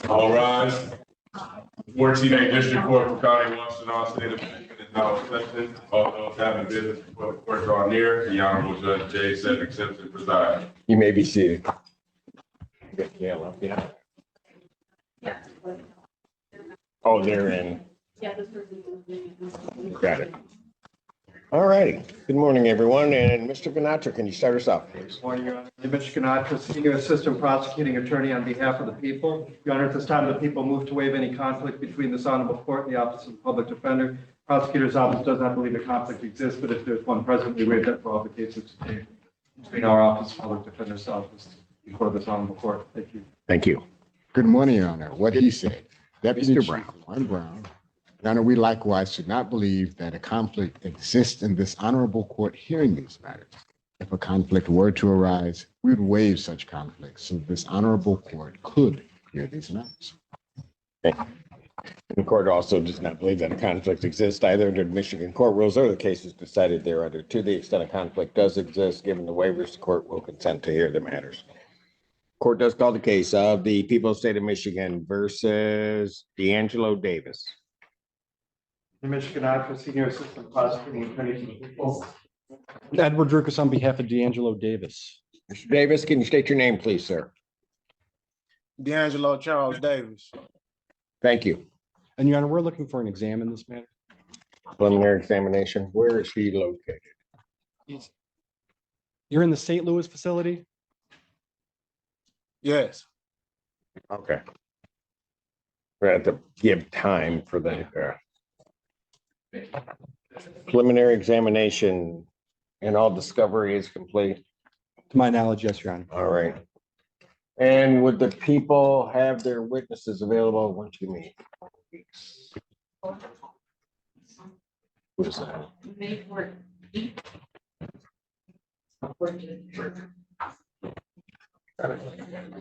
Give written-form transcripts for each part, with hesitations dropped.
All rise. 14A District Court for County of Washtenaw, State of Michigan is now in session. All those having business before the court draw near, the Honorable Judge J. Cedric Simpson presides. You may be seated. Yeah. Oh, they're in. Got it. All righty. Good morning, everyone. And Mr. Ganatra, can you start us off, please? Good morning, Your Honor. Mr. Ganatra, Senior Assistant Prosecuting Attorney on behalf of the people. Your Honor, at this time, the people move to waive any conflict between this honorable court and the Office of the Public Defender. Prosecutor's Office does not believe a conflict exists, but if there's one present, we waive that for all the cases today between our Office of Public Defender's Office before this honorable court. Thank you. Thank you. Good morning, Your Honor. What he said. Deputy Mr. Chief Brown. Warren Brown. Your Honor, we likewise do not believe that a conflict exists in this honorable court hearing these matters. If a conflict were to arise, we would waive such conflicts so this honorable court could hear these matters. The court also does not believe that a conflict exists either under Michigan court rules or the cases decided thereunder. To the extent a conflict does exist, given the waivers, the court will consent to hear the matters. Court does call the case of the people of the state of Michigan versus D'Angelo Davis. Mr. Ganatra, Senior Assistant Prosecuting Attorney for the people. Edward Drukas on behalf of D'Angelo Davis. Mr. Davis, can you state your name, please, sir? D'Angelo Charles Davis. Thank you. And Your Honor, we're looking for an exam in this matter. Preliminary examination. Where is he located? You're in the St. Louis facility? Yes. Okay. We have to give time for the preliminary examination and all discovery is complete. To my knowledge, yes, Your Honor. All right. And would the people have their witnesses available once you meet? Who is that?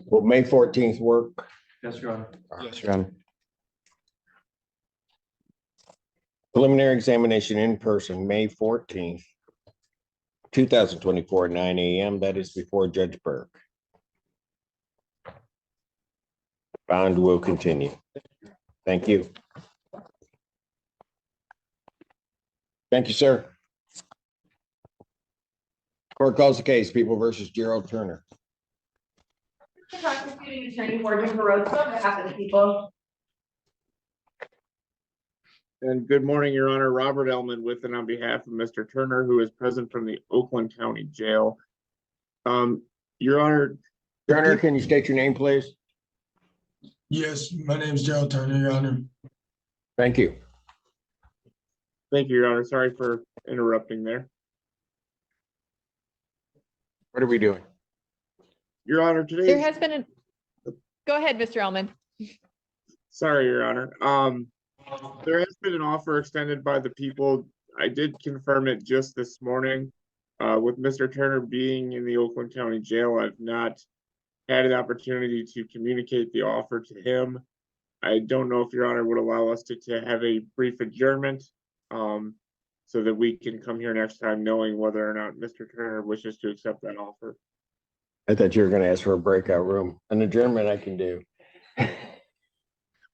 Will May 14th work? Yes, Your Honor. Yes, Your Honor. Preliminary examination in person, May 14th, 2024, 9 a.m. That is before Judge Burke. Bond will continue. Thank you. Thank you, sir. Court calls the case, People versus Gerald Turner. Prosecuting Attorney Morgan Barroso on behalf of the people. And good morning, Your Honor. Robert Ellman with and on behalf of Mr. Turner, who is present from the Oakland County Jail. Your Honor. Turner, can you state your name, please? Yes, my name is Gerald Turner, Your Honor. Thank you. Thank you, Your Honor. Sorry for interrupting there. What are we doing? Your Honor, today. There has been go ahead, Mr. Ellman. Sorry, Your Honor. There has been an offer extended by the people. I did confirm it just this morning. With Mr. Turner being in the Oakland County Jail, I've not had an opportunity to communicate the offer to him. I don't know if Your Honor would allow us to have a brief adjournment so that we can come here next time knowing whether or not Mr. Turner wishes to accept that offer. I thought you were going to ask for a breakout room. An adjournment I can do.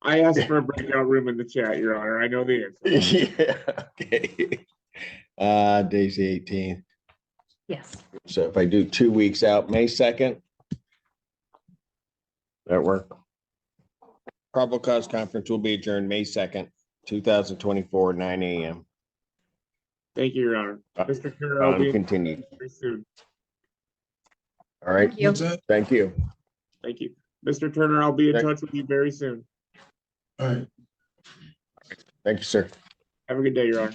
I asked for a breakout room in the chat, Your Honor. I know the answer. Yeah, okay. Day's the 18th. Yes. So if I do 2 weeks out, May 2nd, that work? Probable cause conference will be adjourned May 2nd, 2024, 9 a.m. Thank you, Your Honor. Mr. Turner, I'll be Continue. very soon. All right. Thank you. What's that? Thank you. Thank you. Mr. Turner, I'll be in touch with you very soon. All right. Thank you, sir. Have a good day, Your Honor.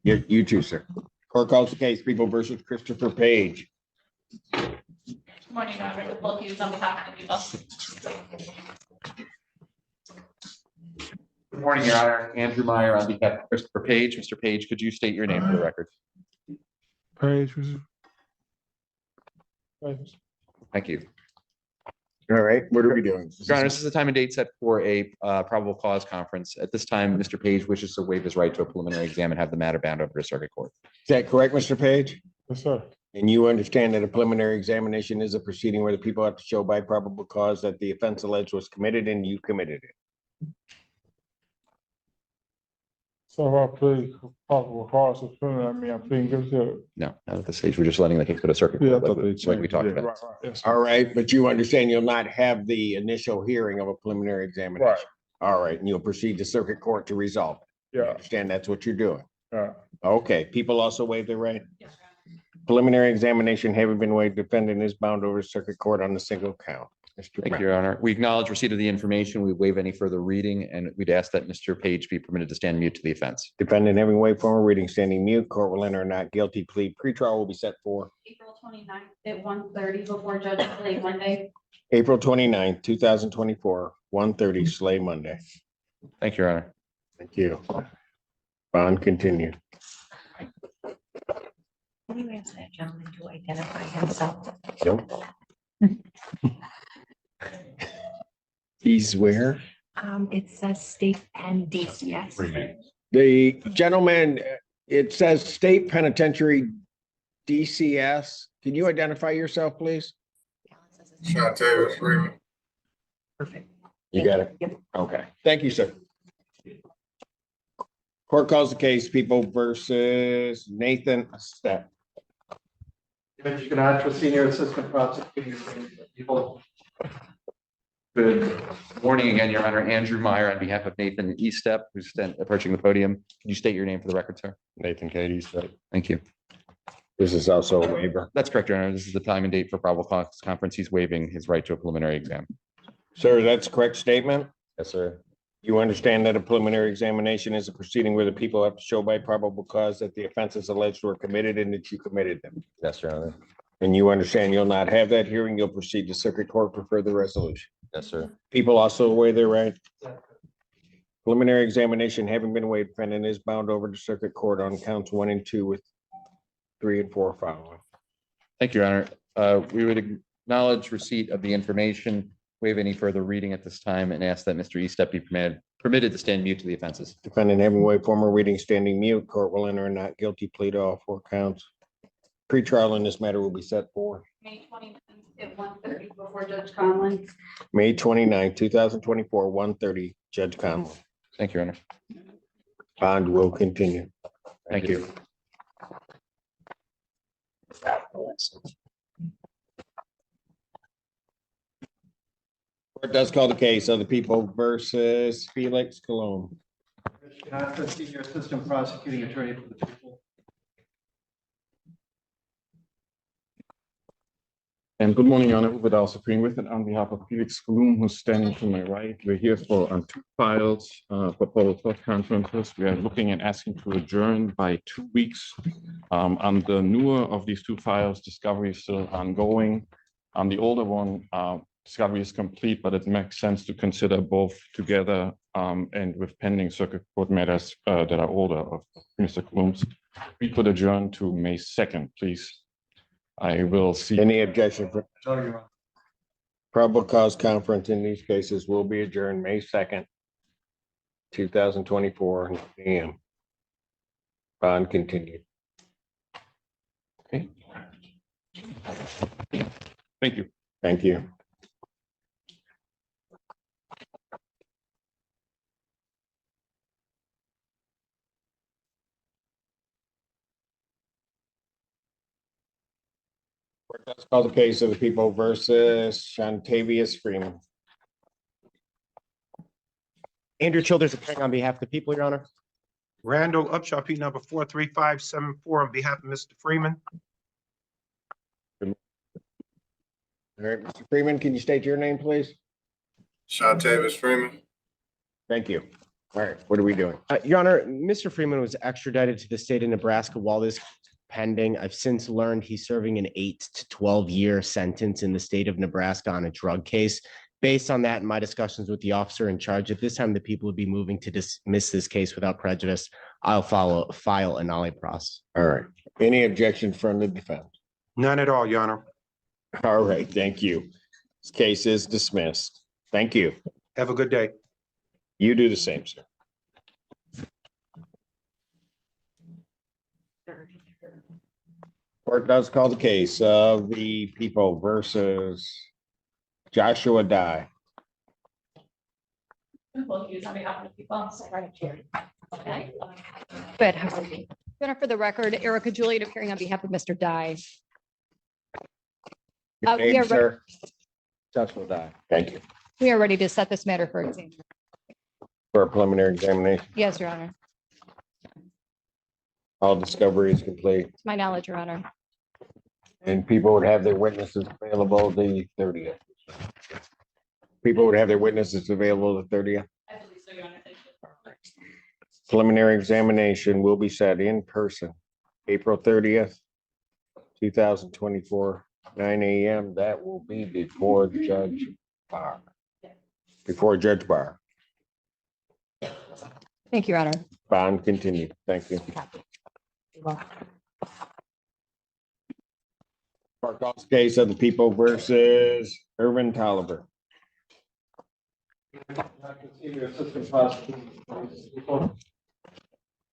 You too, sir. Court calls the case, People versus Christopher Page. Good morning, Your Honor. The full accused on behalf of the people. Good morning, Your Honor. Andrew Meyer on behalf of Christopher Page. Mr. Page, could you state your name for the record? Page. Thank you. All right, what are we doing? Your Honor, this is the time and date set for a probable cause conference. At this time, Mr. Page wishes to waive his right to a preliminary exam and have the matter bound over to circuit court. Is that correct, Mr. Page? Yes, sir. And you understand that a preliminary examination is a proceeding where the people have to show by probable cause that the offense alleged was committed and you committed it. So if I plead possible cause of criminal, I mean, I'm pleading guilty to it. No, not at this stage. We're just letting the case go to circuit Yeah, I court thought like they we changed. talked Yeah, about. right, yes. All right, but you understand you'll not have the initial hearing of a preliminary examination. Right, All right, and you'll proceed to circuit court to resolve it. You yeah, understand that's what you're doing. yeah. Okay, people also waive their right. Yes, Your Honor. Preliminary examination having been waived, defendant is bound over to circuit court on the single count. Mr. Thank you, Brown. Your Honor. We acknowledge receipt of the information. We waive any further reading, and we'd ask that Mr. Page be permitted to stand mute to the offense. Defendant having waived formal reading, standing mute, court will enter a not guilty plea. Pretrial will be set for April 29th at 1:30 before Judge Clay Monday. April 29th, 2024, 1:30, Slay Monday. Thank you, Your Honor. Thank you. Bond continued. Can you ask that gentleman to identify himself? Nope. He's where? It says state and DCS. The gentleman, it says State Penitentiary DCS. Can you identify yourself, please? Perfect. You got it? Yep. Okay. Thank you, sir. Court calls the case People versus Nathan Step. Mitch Ganatra, Senior Assistant Prosecuting Attorney for the People. Good morning again, Your Honor. Andrew Meyer on behalf of Nathan Estep, who's approaching the podium. Can you state your name for the record, sir? Nathan Cady. Thank you. This is also a waiver. That's correct, Your Honor. This is the time and date for probable cause conference. He's waiving his right to a preliminary exam. Sir, that's a correct statement. Yes, sir. You understand that a preliminary examination is a proceeding where the people have to show by probable cause that the offenses alleged were committed and that you committed them. Yes, Your Honor. And you understand you'll not have that hearing. You'll proceed to circuit court for further resolution. Yes, sir. People also waive their right. Preliminary examination having been waived, defendant is bound over to circuit court on counts 1 and 2 with 3 and 4 following. Thank you, Your Honor. We would acknowledge receipt of the information, waive any further reading at this time, and ask that Mr. Estep be permitted to stand mute to the offenses. Defendant having waived formal reading, standing mute, court will enter a not guilty plea to all 4 counts. Pretrial in this matter will be set for May 29th at 1:30 before Judge Conlon. May 29, 2024, 1:30, Judge Conlon. Thank you, Your Honor. Bond will continue. Thank you. Court does call the case of the People versus Felix Cologne. Mitch Ganatra, Senior Assistant Prosecuting Attorney for the People. And good morning, Your Honor, Uwe Supreme with it on behalf of Felix Gloom, who's standing to my right. We're here for 2 files for public court conferences. We are looking at asking to adjourn by 2 weeks. On the newer of these 2 files, discovery is still ongoing. On the older one, discovery is complete, but it makes sense to consider both together and with pending circuit court matters that are older of Mr. Gloom's. We could adjourn to May 2nd, please. I will see. Any objection for probable cause conference in these cases will be adjourned May 2nd, 2024, 9 a.m. Bond continued. Okay. Thank you. Thank you. Let's call the case of the People versus Shantavius Freeman. Andrew Childers appearing on behalf of the people, Your Honor. Randall Upshaw, P number 43574 on behalf of Mr. Freeman. All right, Mr. Freeman, can you state your name, please? Shantavius Freeman. Thank you. All right, what are we doing? Your Honor, Mr. Freeman was extradited to the state of Nebraska while this pending. I've since learned he's serving an 8 to 12-year sentence in the state of Nebraska on a drug case. Based on that and my discussions with the officer in charge, at this time, the people would be moving to dismiss this case without prejudice. I'll file a nolle pros. All right. Any objection from the defense? None at all, Your Honor. All right, thank you. This case is dismissed. Thank you. Have a good day. You do the same, sir. Court does call the case of the people versus Joshua Dye. We'll use on behalf of the people. So right here. Okay. Good. Your Honor, for the record, Erica Juliet appearing on behalf of Mr. Dye. Your We name, are sir? Joshua Dye. Thank you. We are ready to set this matter for exam. For a preliminary examination. Yes, Your Honor. All discovery is complete. To my knowledge, Your Honor. And people would have their witnesses available the 30th. People would have their witnesses available the 30th. I believe so, Your Honor. Thank you. Preliminary examination will be set in person, April 30th, 2024, 9 a.m. That will be before Judge Barr. Before Judge Barr. Thank you, Your Honor. Bond continued. Thank you. Court calls case of the people versus Irvin Tolliver. Senior Assistant Prosecutor.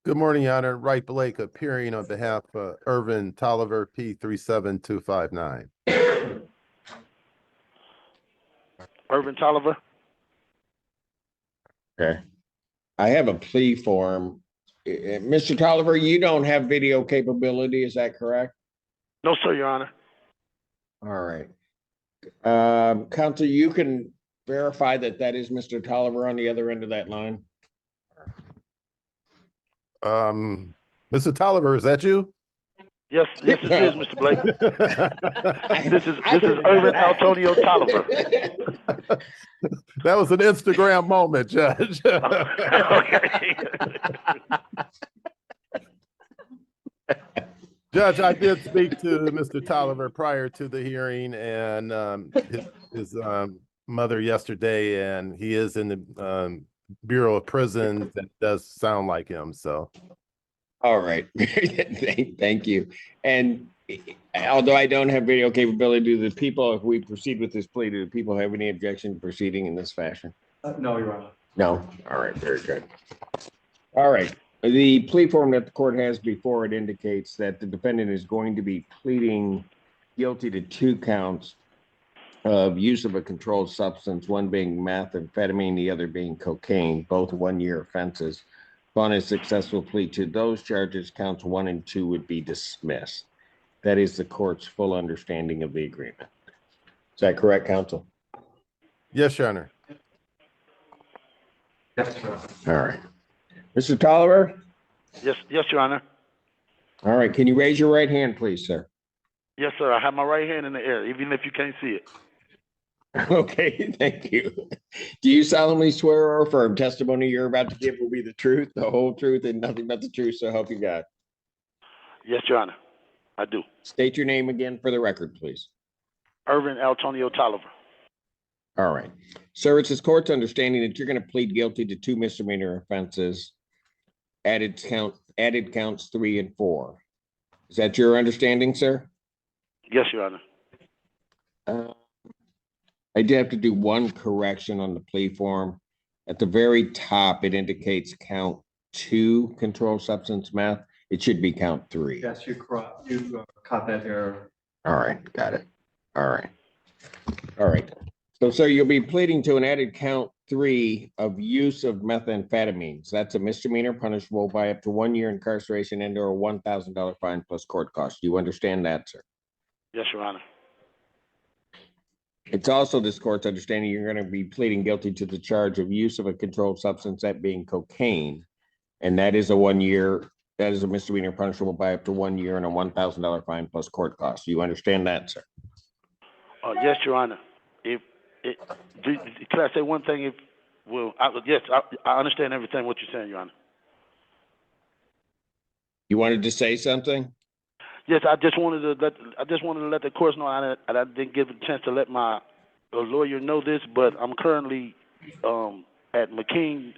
Good morning, Your Honor. Wright Blake appearing on behalf of Irvin Tolliver, P 37259. Irvin Tolliver. Okay. I have a plea form. Mr. Tolliver, you don't have video capability, is that correct? No, sir, Your Honor. All right. Counsel, you can verify that that is Mr. Tolliver on the other end of that line? Mr. Tolliver, is that you? Yes, yes, it is, Mr. Blake. This is Irvin Antonio Tolliver. That was an Instagram moment, Judge. Okay. Judge, I did speak to Mr. Tolliver prior to the hearing and his mother yesterday, and he is in the Bureau of Prisons. That does sound like him, so. All right. Thank you. And although I don't have video capability, do the people, if we proceed with this plea, do the people have any objection to proceeding in this fashion? No, Your Honor. No. All right. Very good. All right. The plea form that the court has before it indicates that the defendant is going to be pleading guilty to 2 counts of use of a controlled substance, one being methamphetamine, the other being cocaine, both 1-year offenses. Upon a successful plea to those charges, counts 1 and 2 would be dismissed. That is the court's full understanding of the agreement. Is that correct, counsel? Yes, Your Honor. Yes, Your Honor. All right. Mr. Tolliver? Yes, yes, Your Honor. All right. Can you raise your right hand, please, sir? Yes, sir. I have my right hand in the air, even if you can't see it. Okay, thank you. Do you solemnly swear or affirm testimony you're about to give will be the truth, the whole truth, and nothing but the truth, so help you God? Yes, Your Honor. I do. State your name again for the record, please. Irvin Antonio Tolliver. All right. Sir, it's this court's understanding that you're going to plead guilty to 2 misdemeanor offenses, added counts 3 and 4. Is that your understanding, sir? Yes, Your Honor. I did have to do one correction on the plea form. At the very top, it indicates count 2 controlled substance meth. It should be count 3. Yes, you caught that error. All right, got it. All right. All right. So, sir, you'll be pleading to an added count 3 of use of methamphetamines. That's a misdemeanor punishable by up to 1 year incarceration and or a $1,000 fine plus court costs. Do you understand that, sir? Yes, Your Honor. It's also this court's understanding you're going to be pleading guilty to the charge of use of a controlled substance, that being cocaine. And that is a 1 year, that is a misdemeanor punishable by up to 1 year and a $1,000 fine plus court costs. Do you understand that, sir? Yes, Your Honor. Can I say one thing? Yes, I understand everything what you're saying, Your Honor. You wanted to say something? Yes, I just wanted to let the court know I didn't give a chance to let my lawyer know this, but I'm currently at McKean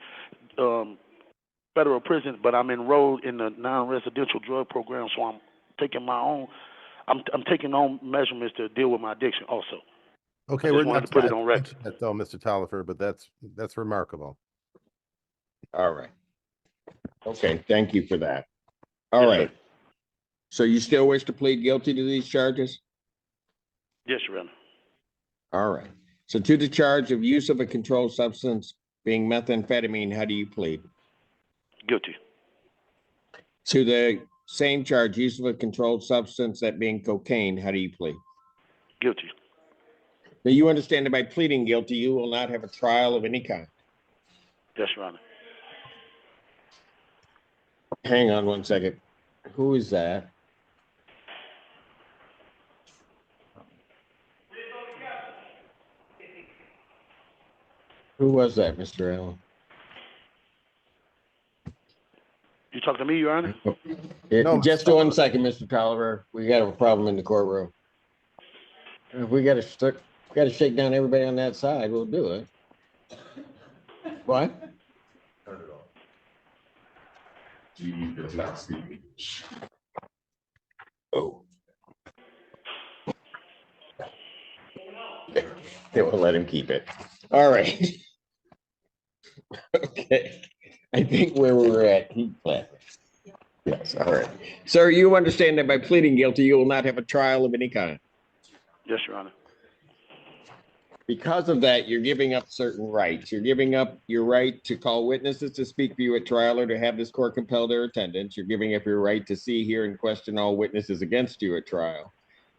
Federal Prison, but I'm enrolled in the non-residential drug program, so I'm taking on measurements to deal with my addiction also. Okay, we're not to put it on record. Though, Mr. Tolliver, but that's remarkable. All right. Okay, thank you for that. All right. So you still wish to plead guilty to these charges? Yes, Your Honor. All right. So to the charge of use of a controlled substance being methamphetamine, how do you plead? Guilty. To the same charge, use of a controlled substance, that being cocaine, how do you plead? Guilty. Now, you understand that by pleading guilty, you will not have a trial of any kind. Yes, Your Honor. Hang on one second. Who is that? Who was that, Mr. Allen? You talking to me, Your Honor? Just 1 second, Mr. Tolliver. We got a problem in the courtroom. If we got to shake down everybody on that side, we'll do it. What? He does not speak English. Oh. They will let him keep it. All right. Okay. I think where we're at, he left. Yes, all right. Sir, you understand that by pleading guilty, you will not have a trial of any kind. Yes, Your Honor. Because of that, you're giving up certain rights. You're giving up your right to call witnesses to speak for you at trial or to have this court compel their attendance. You're giving up your right to see, hear, and question all witnesses against you at trial.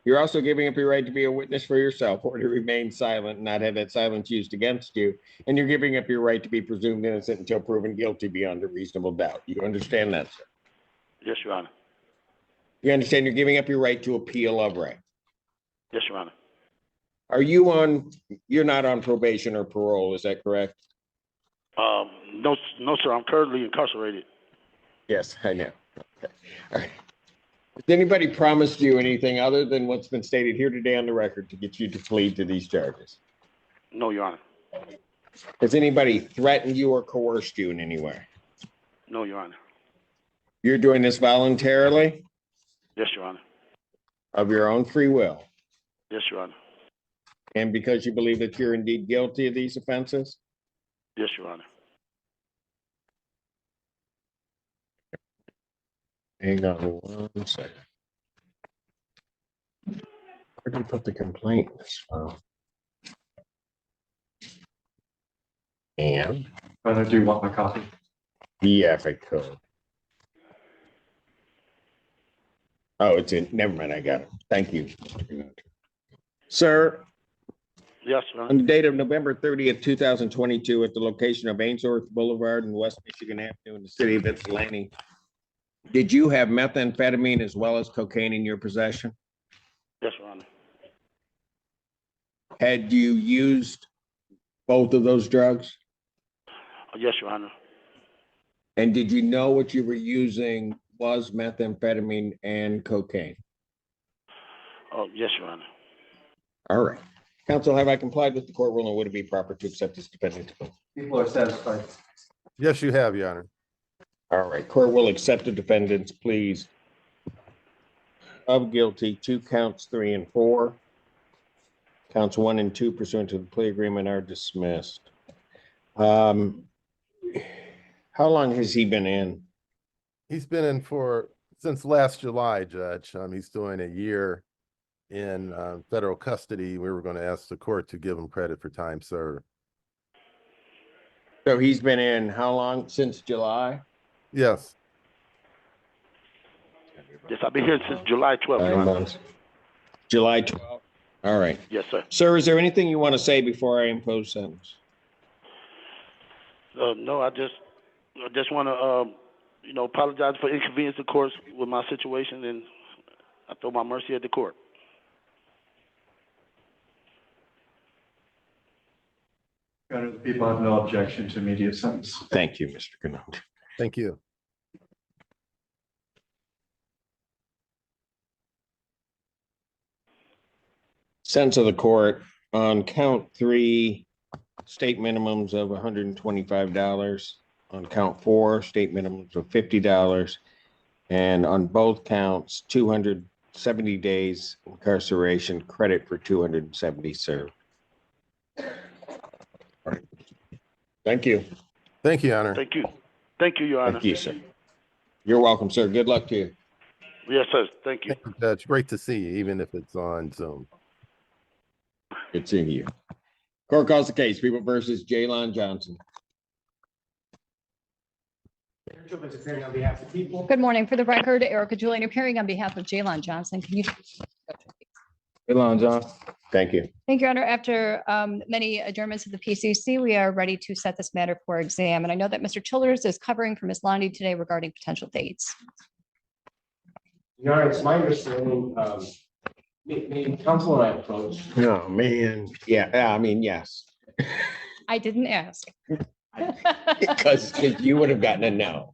You're also giving up your right to be a witness for yourself or to remain silent and not have that silence used against you. And you're giving up your right to be presumed innocent until proven guilty beyond a reasonable doubt. You understand that, sir? Yes, Your Honor. You understand you're giving up your right to appeal of right. Yes, Your Honor. You're not on probation or parole, is that correct? No, sir. I'm currently incarcerated. Yes, I know. Okay. All right. Has anybody promised you anything other than what's been stated here today on the record to get you to plead to these charges? No, Your Honor. Has anybody threatened you or coerced you in any way? No, Your Honor. You're doing this voluntarily? Yes, Your Honor. Of your own free will? Yes, Your Honor. And because you believe that you're indeed guilty of these offenses? Yes, Your Honor. Hang on 1 second. Where did you put the complaint in this file? And? I do want my copy. Yeah, if I could. Oh, it's in, never mind, I got it. Thank you. Sir, Yes, Your Honor. on the date of November 30th, 2022, at the location of Ainsworth Boulevard and West Michigan Avenue in the city of Ypsilanti, did you have methamphetamine as well as cocaine in your possession? Yes, Your Honor. Had you used both of those drugs? Yes, Your Honor. And did you know what you were using was methamphetamine and cocaine? Yes, Your Honor. All right. Counsel, have I complied with the court ruling? Would it be proper to accept this defendant? People are satisfied. Yes, you have, Your Honor. All right, court will accept the defendant's pleas of guilty to counts 3 and 4. Counts 1 and 2 pursuant to the plea agreement are dismissed. How long has he been in? He's been in since last July, Judge. He's doing a year in federal custody. We were going to ask the court to give him credit for time served. So he's been in how long? Since July? Yes. Yes, I've been here since July 12th, Your 9 Honor. months. July 12th. All right. Yes, sir. Sir, is there anything you want to say before I impose sentence? No, I just want to, apologize for inconvenience, of course, with my situation, and I throw my mercy at the court. Your Honor, the people have no objection to immediate sentence. Thank you, Mr. Canode. Thank you. Sentence of the court on count 3, state minimums of $125. On count 4, state minimums of $50. And on both counts, 270 days incarceration, credit for 270 served. All right. Thank you. Thank you, Your Honor. Thank you. Thank you, Your Honor. Thank you, sir. You're welcome, sir. Good luck to you. Yes, sir. Thank you. Thank you, Judge. Great to see you, even if it's on Zoom. Good seeing you. Court calls the case, People versus Jaylon Johnson. Good morning. For the record, Erica Julian appearing on behalf of Jaylon Johnson. Can you? Jaylon Johnson. Thank you. Thank you, Your Honor. After many adjournments of the PCC, we are ready to set this matter for exam. And I know that Mr. Childers is covering for Ms. Londy today regarding potential dates. Your Honor, it's my understanding, maybe counsel and I approached. Oh, man. Yeah, I mean, yes. I didn't ask. Because you would have gotten a no.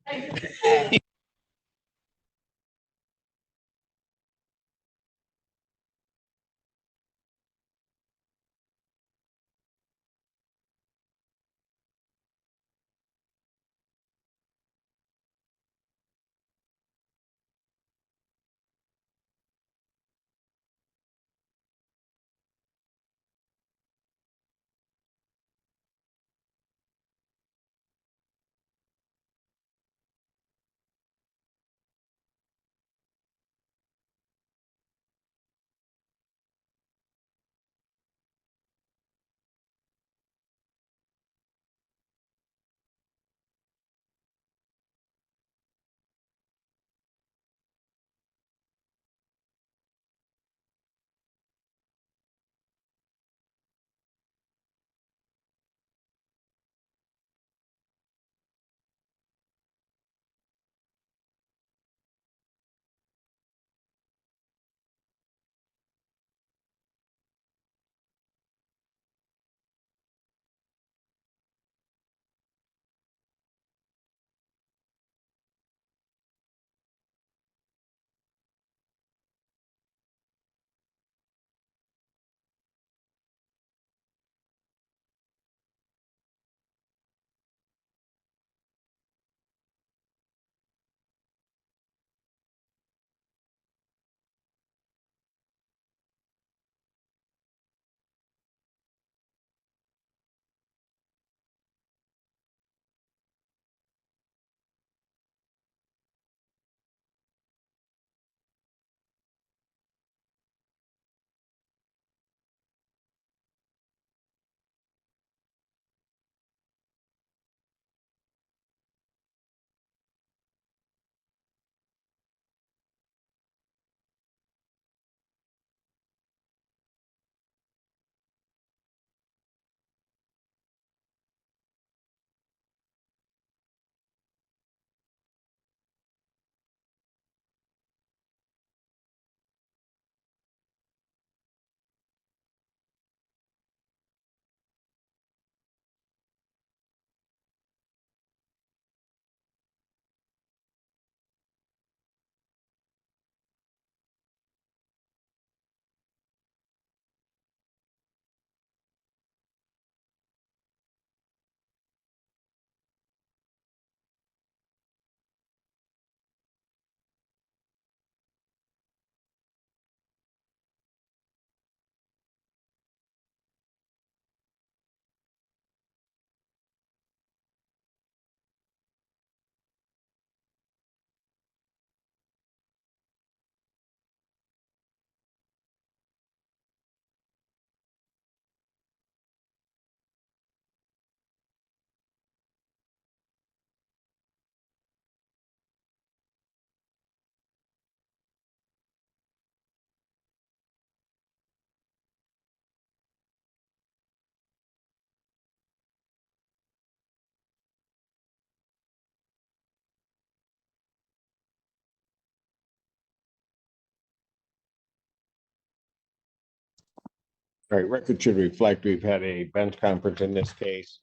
All right, record should reflect, we've had a bench conference in this case.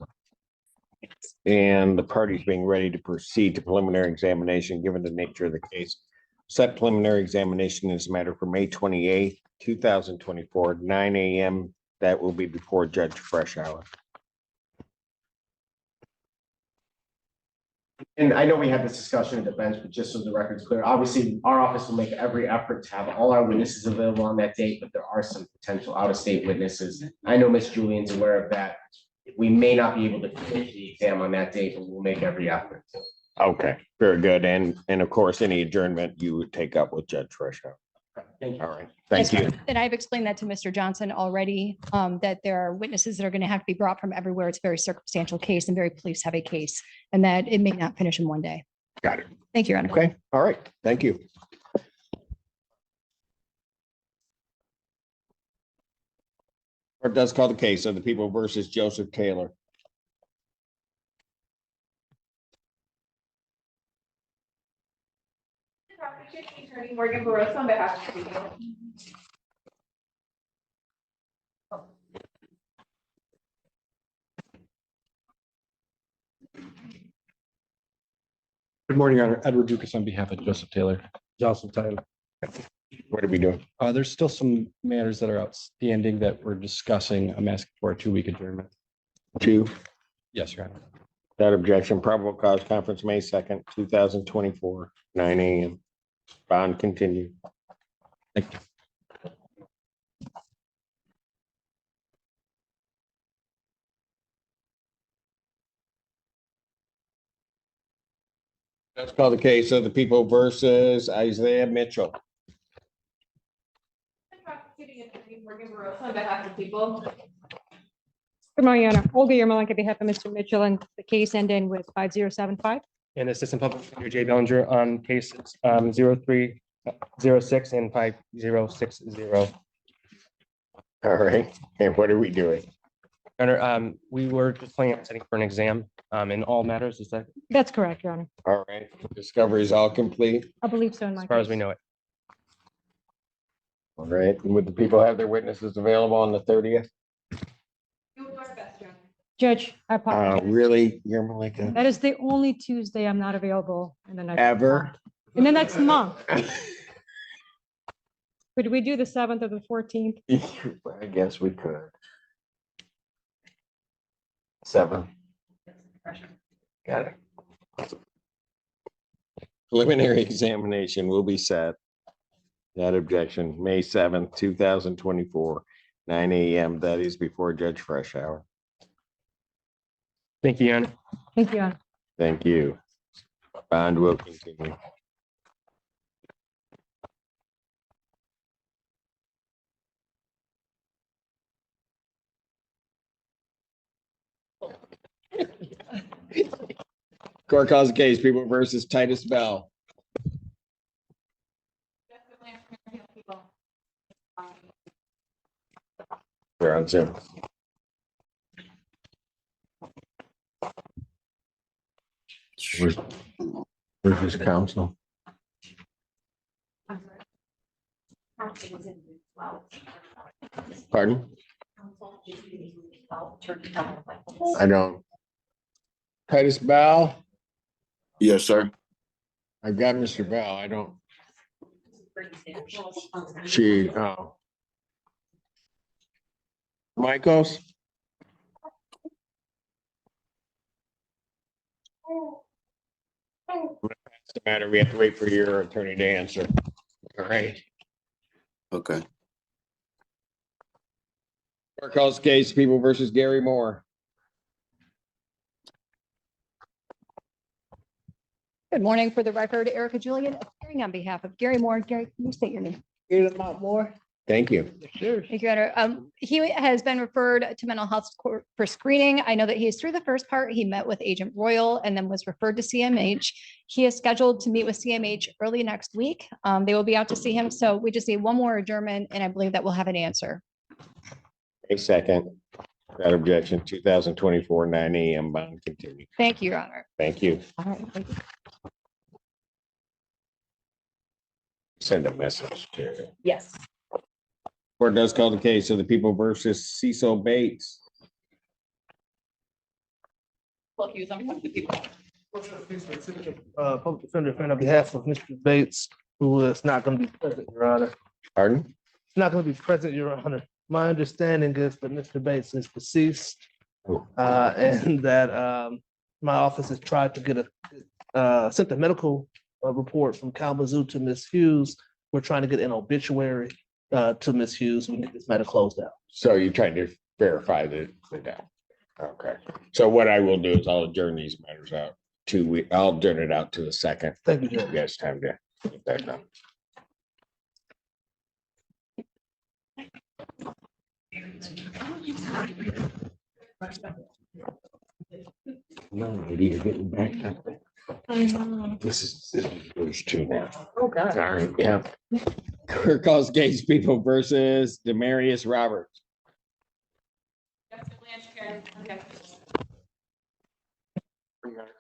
And the parties being ready to proceed to preliminary examination, given the nature of the case. Set preliminary examination is a matter for May 28th, 2024, 9 a.m. That will be before Judge Freshour. And I know we had this discussion at the bench, but just so the record's clear, obviously, our office will make every effort to have all our witnesses available on that date, but there are some potential out-of-state witnesses. I know Ms. Julian's aware of that. We may not be able to finish the exam on that date, but we'll make every effort. Okay, very good. And of course, any adjournment you would take up with Judge Freshow. Thank you. All right, thank you. And I've explained that to Mr. Johnson already, that there are witnesses that are going to have to be brought from everywhere. It's a very circumstantial case and very police heavy case, and that it may not finish in one day. Got it. Thank you, Your Honor. Okay, all right, thank you. Court does call the case of the People versus Joseph Taylor. Attorney Morgan Barroso on behalf of the people. Good morning, Your Honor. Edward Dukas on behalf of Joseph Taylor. Joseph Taylor. What are we doing? There's still some matters that are outstanding that we're discussing. I'm asking for a 2-week adjournment. 2. Yes, Your Honor. Without objection, probable cause conference, May 2nd, 2024, 9 a.m. Bond continued. Thank you. Let's call the case of the People versus Isaiah Mitchell. Prosecuting Attorney Morgan Barroso on behalf of the people. Good morning, Your Honor. Olga Yermolenko on behalf of Mr. Mitchell, and the case ending with 5075. And Assistant Public Defender Jay Bellinger on cases 0306 and 5060. All right, and what are we doing? Honor, we were just planning on setting for an exam in all matters. Is that That's correct, Your Honor. All right, discovery is all complete. I believe so in my as far as case. we know it? All right, and would the people have their witnesses available on the 30th? You will do our best, Your Honor. Judge, I apologize. Really, you're Malika? That is the only Tuesday I'm not available in the next Ever? month. In the next month. Could we do the 7th or the 14th? I guess we could. 7. Got it. Preliminary examination will be set. That objection, May 7th, 2024, 9 a.m. That is before Judge Freshour. Thank you, Your Honor. Thank you, Your Honor. Thank you. Bond will continue. Court calls the case, People versus Titus Bell. We're on Zoom. Where's his counsel? Pardon? I don't. Titus Bell? Yes, sir. I've got Mr. Bell. I don't. She, Michaels? That's the matter. We have to wait for your attorney to answer. All right. Okay. Court calls case, People versus Gary Moore. Good morning. For the record, Erica Julian, appearing on behalf of Gary Moore. Gary, can you state your name? More. Thank you. Thank you, Your Honor. He has been referred to mental health court for screening. I know that he is through the first part. He met with Agent Royal and then was referred to CMH. He is scheduled to meet with CMH early next week. They will be out to see him. So we just need one more adjournment, and I believe that we'll have an answer. A second. Without objection, 2024, 9 a.m. bond continue. Thank you, Your Honor. Thank you. All right. Thank you. Send a message to. Yes. Court does call the case of the People versus Cecil Bates. Look, use them for the people. Public defender on behalf of Mr. Bates, who is not going to be present, Your Honor. Pardon? He's not going to be present, Your Honor. My understanding is that Mr. Bates is deceased, and that my office has tried to get sent a medical report from Kalamazoo to Ms. Hughes. We're trying to get an obituary to Ms. Hughes. We get this matter closed out. So you're trying to verify the death. Okay. So what I will do is I'll adjourn these matters out I'll turn it out to the second. Thank you, Judge. You guys time to get that done. No, maybe you're getting back up. This is yours too now. Oh, God. All right, yeah. Court calls case people versus Demarius Roberts.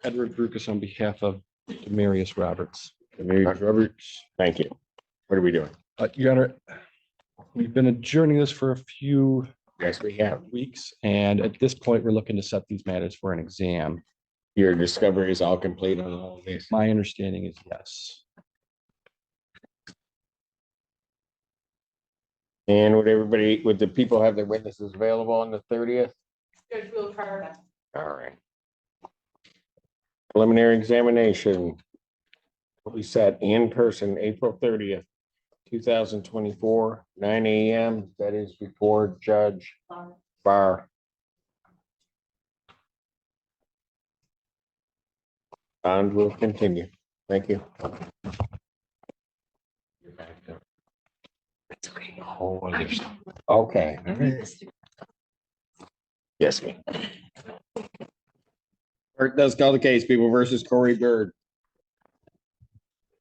Edward Brucus on behalf of Demarius Roberts. Demarius Roberts, thank you. What are we doing? Your Honor, we've been adjourning this for a few Yes, we have. weeks, and at this point, we're looking to set these matters for an exam. Your discovery is all complete on all of this. My understanding is yes. And would the people have their witnesses available on the 30th? Judge Will Carter. All right. Preliminary examination. We set in person, April 30th, 2024, 9 a.m. That is before Judge Barr. Bond will continue. Thank you. It's okay. Oh, okay. All right. Yes, ma'am. Clerk does call the case, people versus Corey Bird.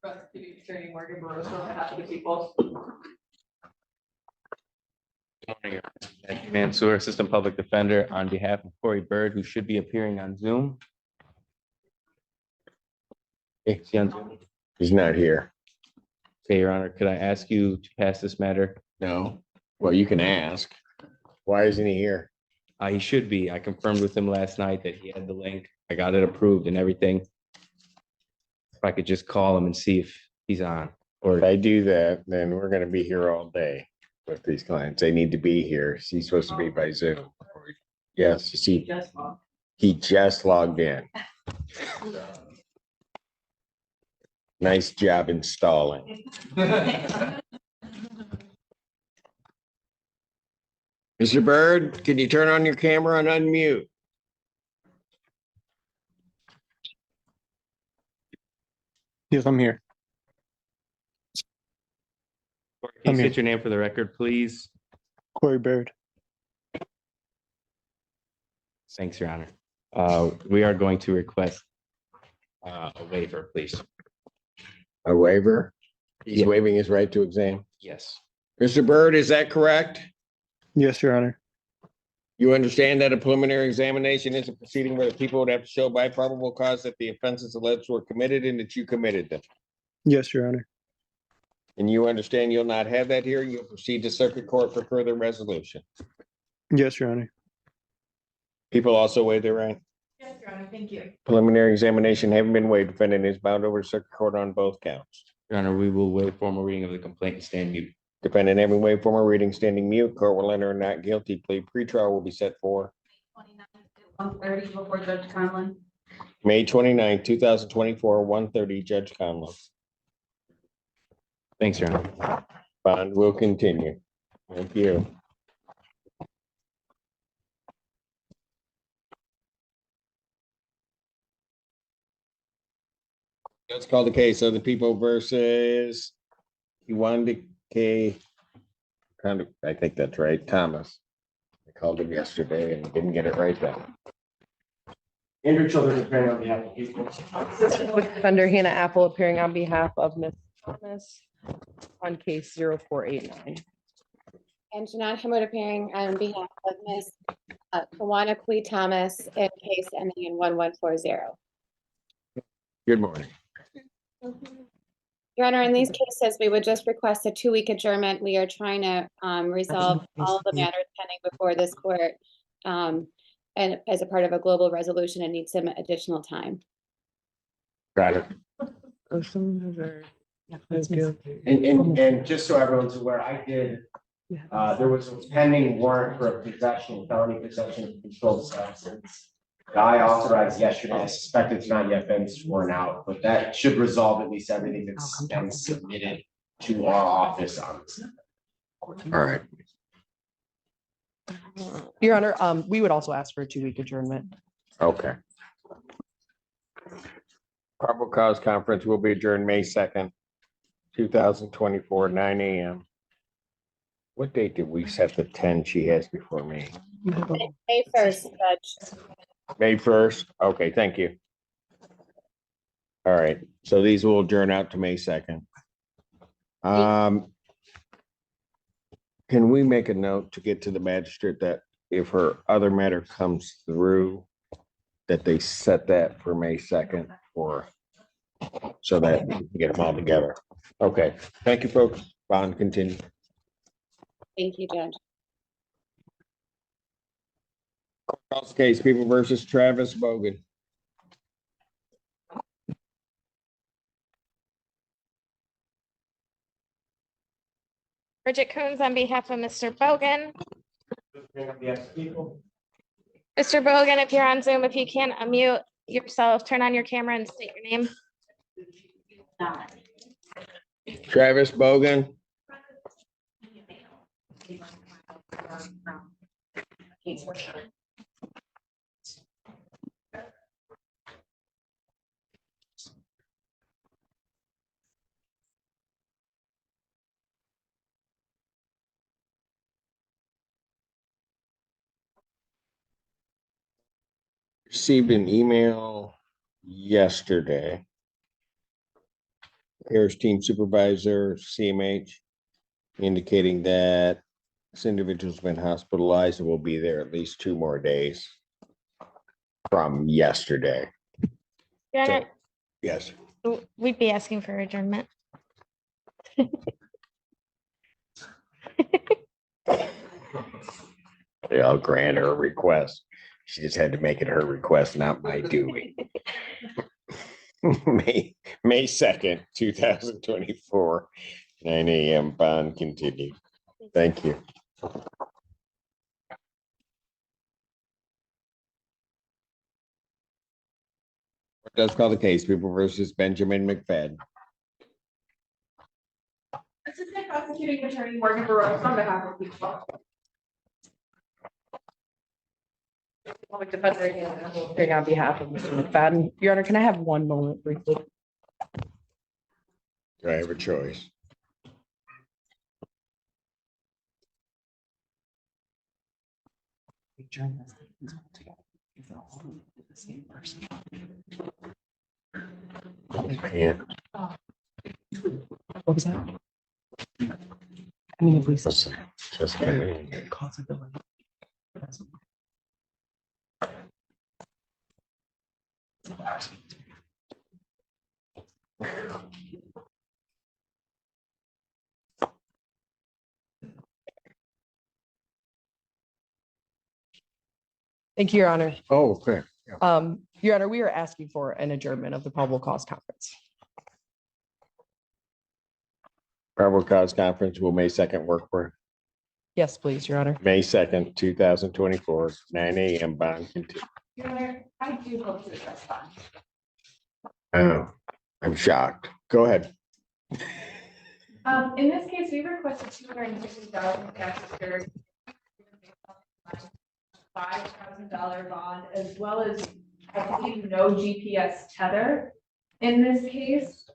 Attorney Morgan Burrows on behalf of the people. Mansour, Assistant Public Defender, on behalf of Corey Bird, who should be appearing on Zoom. Okay, is he on Zoom? He's not here. Okay, Your Honor, could I ask you to pass this matter? No. Well, you can ask. Why isn't he here? He should be. I confirmed with him last night that he had the link. I got it approved and everything. If I could just call him and see if he's on. Or if I do that, then we're gonna be here all day with these clients. They need to be here. He's supposed to be by Zoom. Yes, he just logged in. Nice job installing. Mr. Bird, can you turn on your camera and unmute? Yes, I'm here. Can you state your name for the record, please? Corey Bird. Thanks, Your Honor. We are going to request a waiver, please. A waiver? He's Yeah. waiving his right to exam. Yes. Mr. Bird, is that correct? Yes, Your Honor. You understand that a preliminary examination is a proceeding where the people would have to show by probable cause that the offenses alleged were committed and that you committed them. Yes, Your Honor. And you understand you'll not have that here. You'll proceed to circuit court for further resolution. Yes, Your Honor. People also waive their right. Yes, Your Honor, thank you. Preliminary examination having been waived, defendant is bound over to circuit court on both counts. Your Honor, we will waive formal reading of the complaint and stand mute. Defendant having waived formal reading, standing mute, court will enter a not guilty plea. Pretrial will be set for 1:30 before Judge Conlon. May 29, 2024, 1:30, Judge Conlon. Thanks, Your Honor. Bond will continue. Thank you. Let's call the case of the people versus Iwande K. I think that's right, Thomas. I called him yesterday and didn't get it right then. Andrew Childers appearing on behalf of people. Defender Hannah Apple appearing on behalf of Ms. Thomas on case 0489. And Janan Hamud appearing on behalf of Ms. Kawana Kui Thomas in case ending in 1140. Good morning. Your Honor, in these cases, we would just request a 2-week adjournment. We are trying to resolve all of the matters pending before this court. And as a part of a global resolution, it needs some additional time. Got it. And just so everyone's aware, I did, there was a pending warrant for a possession, felony possession of controlled substance. that I authorized yesterday. I suspect it's not yet been sworn out, but that should resolve at least everything that's been submitted to our office on this. All right. Your Honor, we would also ask for a 2-week adjournment. Okay. Probable cause conference will be adjourned May 2nd, 2024, 9 a.m. What date did we set the 10 she has before me? May 1st, Judge. May 1st? Okay, thank you. All right, so these will adjourn out to May 2nd. Can we make a note to get to the magistrate that if her other matter comes through, that they set that for May 2nd or so that we can get them all together? Okay, thank you, folks. Bond, continue. Thank you, Judge. Courthouse case, People versus Travis Bogan. Bridget Coons on behalf of Mr. Bogan. Mr. Bogan, if you're on Zoom, if you can unmute yourself, turn on your camera and state your name. Travis Bogan. Received an email yesterday. Harris Team Supervisor, CMH, indicating that this individual's been hospitalized and will be there at least 2 more days from yesterday. Your Honor, Yes. we'd be asking for adjournment. I'll grant her request. She just had to make it her request, not my doing. May 2nd, 2024, 9 a.m. Bond continue. Thank you. Does call the case, People versus Benjamin McFadden. Assistant Prosecuting Attorney Morgan Burrows on behalf of people. Public defender appearing on behalf of Mr. McFadden. Your Honor, can I have 1 moment briefly? Do I have a choice? Yeah. What was that? I mean, please. Just Thank you, Your Honor. Oh, okay. Yeah. Your Honor, we are asking for an adjournment of the probable cause conference. Probable cause conference will May 2nd work for Yes, please, Your Honor. May 2nd, 2024, 9 a.m. Bond continue. Your Honor, I do hope to address that. Oh, I'm shocked. Go ahead. In this case, we requested $250,000 cash secured, $5,000 bond, as well as I believe no GPS tether. In this case,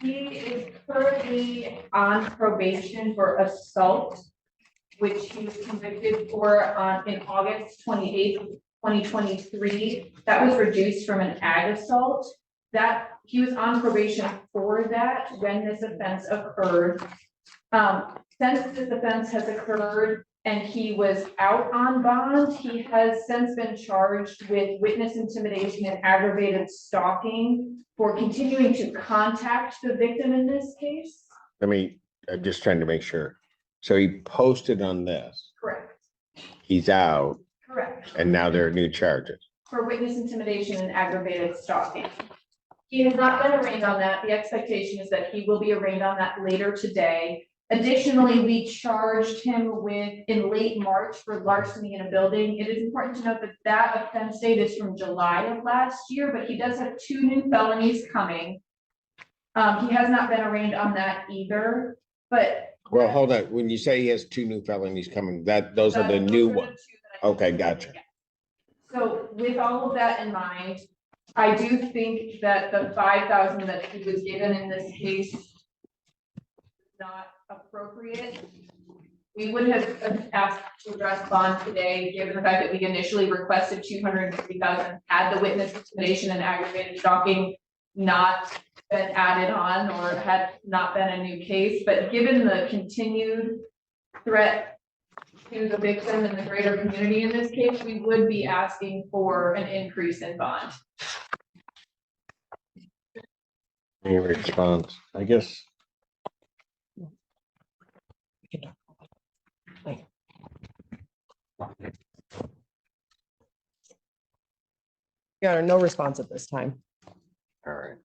he is currently on probation for assault, which he was convicted for in August 28th, 2023. That was reduced from an ag assault. That he was on probation for that when this offense occurred. Since this offense has occurred and he was out on bond, he has since been charged with witness intimidation and aggravated stalking for continuing to contact the victim in this case. I'm just trying to make sure. So he posted on this. Correct. He's out. Correct. And now there are new charges. For witness intimidation and aggravated stalking. He has not been arraigned on that. The expectation is that he will be arraigned on that later today. Additionally, we charged him in late March for larceny in a building. It is important to note that that offense date is from July of last year, but he does have 2 new felonies coming. He has not been arraigned on that either, but. Well, hold on. When you say he has 2 new felonies coming, those are the new ones. Okay, gotcha. So with all of that in mind, I do think that the 5,000 that he was given in this case is not appropriate. We would have asked to address bond today, given the fact that we initially requested 250,000, had the witness intimidation and aggravated stalking not been added on or had not been a new case, but given the continued threat to the victim and the greater community in this case, we would be asking for an increase in bond. Any response? I guess. Your Honor, no response at this time. All right.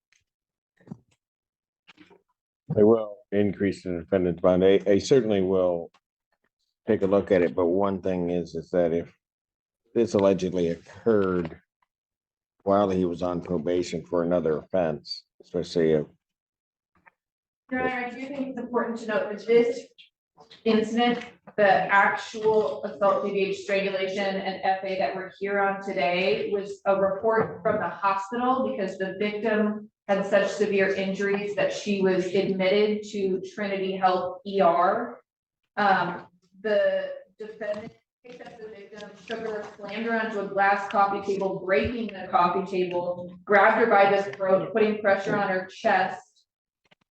I will increase the defendant's bond. I certainly will take a look at it, but one thing is that if this allegedly occurred while he was on probation for another offense, especially Your Honor, I do think it's important to note that this incident, the actual assault, DVH, strangulation, and FA that we're here on today was a report from the hospital because the victim had such severe injuries that she was admitted to Trinity Health ER. The defendant picked up the victim, took her, slammed her onto a glass coffee table, breaking the coffee table, grabbed her by the throat, putting pressure on her chest.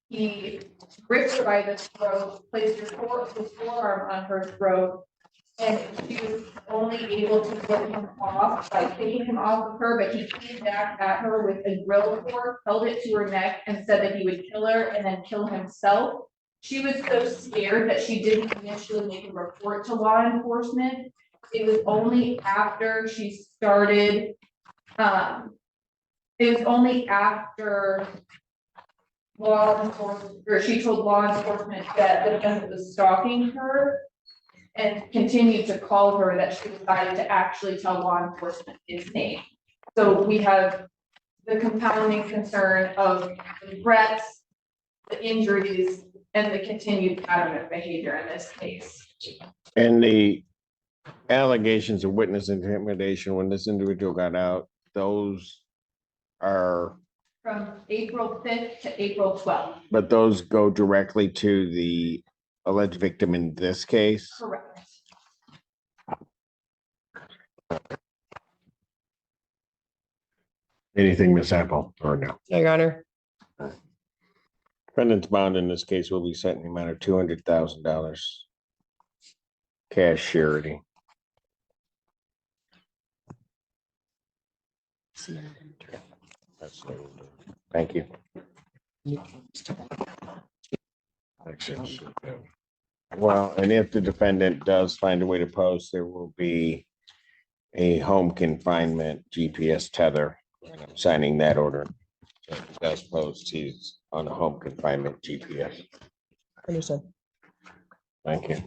He gripped her by the throat, placed his forearm on her throat, and she was only able to get him off by taking him off of her, but he came back at her with a grill fork, held it to her neck, and said that he would kill her and then kill himself. She was so scared that she didn't initially make a report to law enforcement. It was only after she started, it was only after law enforcement, or she told law enforcement that the defendant was stalking her and continued to call her, that she decided to actually tell law enforcement his name. So we have the compounding concern of the threats, the injuries, and the continued pattern of behavior in this case. and the allegations of witness intimidation when this individual got out, those are, From April 5th to April 12th. but those go directly to the alleged victim in this case. Correct. Anything, Ms. Apple, or no? No, Your Honor. Defendant's bond in this case will be set in the amount of $200,000 cash surety. Thank you. Well, and if the defendant does find a way to post, there will be a home confinement GPS tether. And I'm signing that order. So if he does post, he's on a home confinement GPS. Understood. Thank you.